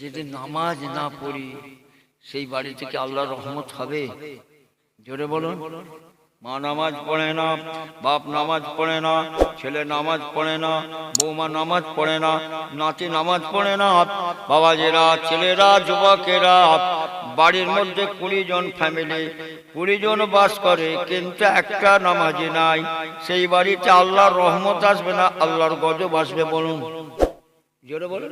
যদি নামাজ না পড়ি সেই বাড়ি থেকে আল্লাহর রহমত হবে? জোরে বলুন। মা নামাজ পড়ে না, বাপ নামাজ পড়ে না, ছেলে নামাজ পড়ে না, বৌমা নামাজ পড়ে না, নাতি নামাজ পড়ে না, বাবাজিরা, ছেলেরা, যুবকেরা, বাড়ির মধ্যে 20 জন ফ্যামিলি, 20 জন বাস করে, কিন্তু একটা নামাজি নাই। সেই বাড়িতে আল্লাহর রহমত আসবে না, আল্লাহর গজব আসবে। বলুন, জোরে বলুন।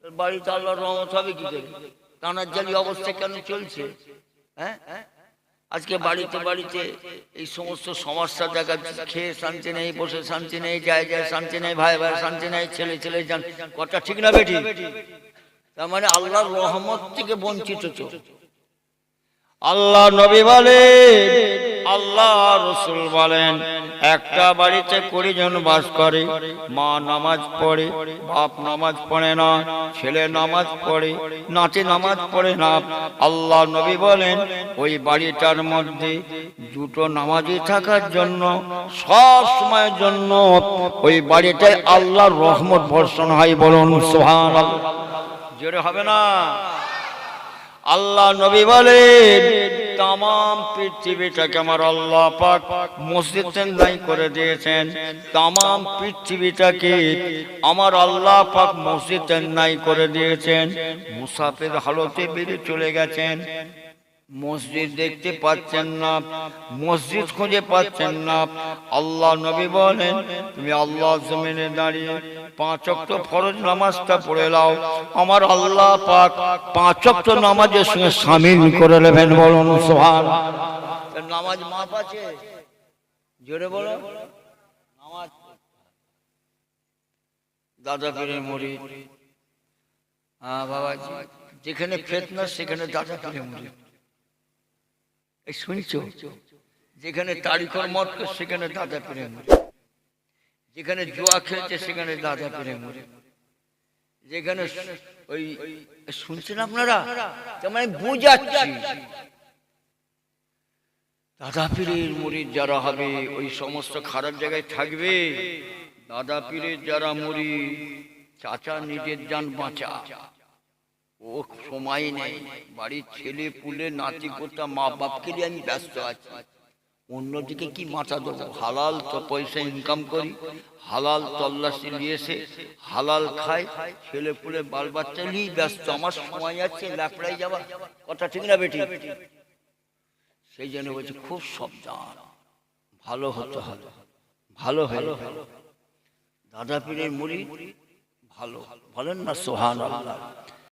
বাড়িতে আল্লাহর রহমত হবে কি করে? কানার জালি অবস্থা কেন চলছে? হ্যাঁ, আজকে বাড়িতে বাড়িতে এই সমস্ত সমস্যা দেখা যাচ্ছে। খেয়ে শান্তি নেই, বসে শান্তি নেই, যায় যায় শান্তি নেই, ভাই ভাই শান্তি নেই, ছেলে ছেলে যান, কথা ঠিক না বেটি? তার মানে আল্লাহর রহমত থেকে বঞ্চিত। তো আল্লাহ নবী বলেন, আল্লাহ রাসূল বলেন, একটা বাড়িতে 20 জন বাস করে, মা নামাজ পড়ে, বাপ নামাজ পড়ে না, ছেলে নামাজ পড়ে, নাতি নামাজ পড়ে না। আল্লাহ নবী বলেন, ওই বাড়িটার মধ্যে দুটো নামাজি থাকার জন্য সব সময়ের জন্য ওই বাড়িটায় আল্লাহর রহমত বর্ষণ হয়। বলুন সুবহানাল্লাহ। জোরে হবে না? আল্লাহ নবী বলেন, তাম পৃথিবীটাকে আমার আল্লাহ পাক মসজিদের নাই করে দিয়েছেন। তাম পৃথিবীটাকে আমার আল্লাহ পাক মসজিদের নাই করে দিয়েছেন। মুসাফির হালতে বেরিয়ে চলে গেছেন, মসজিদ দেখতে পাচ্ছেন না, মসজিদ খুঁজে পাচ্ছেন না। আল্লাহ নবী বলেন, তুমি আল্লাহ জমিনে দাঁড়িয়ে 5 ওয়াক্ত ফরজ নামাজটা পড়ে নাও, আমার আল্লাহ পাক 5 ওয়াক্ত নামাজের সঙ্গে শামিল করে নেবেন। বলুন সুবহানাল্লাহ। নামাজ মাপ আছে? জোরে বলো। নামাজ দাদা পীরের মুরিদ, হ্যাঁ বাবাজি, যেখানে ফিতনা সেখানে দাদা পীরের মুরিদ। এই শুনছো? যেখানে তারিখর মত সেখানে দাদা পীরের মুরিদ, যেখানে জুয়া খেলছে সেখানে দাদা পীরের মুরিদ, যেখানে ওই শুনছেন আপনারা, মানে বুঝাচ্ছি, দাদা পীরের মুরিদ যারা হবে ওই সমস্ত খারাপ জায়গায় থাকবে। দাদা পীরের যারা মুরিদ, চাচা নিজের জান বাঁচা, ও সময় নেই, বাড়ির ছেলে পুলে নাতি পোতা মা বাপকে নিয়ে আমি ব্যস্ত আছি, অন্যদিকে কি মাথা দেবো? হালাল তো পয়সা ইনকাম করি, হালাল তল্লাশি নিয়েছে, হালাল খাই, ছেলে পুলে বাল বাচ্চা নিয়ে ব্যস্ত, আমার সময় আছে ল্যাপড়াই যাওয়া, কথা ঠিক না বেটি? সেই জন্য বলছি খুব সাবধান, ভালো হতে হবে, ভালো হয়ে দাদা পীরের মুরিদ ভালো, বলেন না সুবহানাল্লাহ।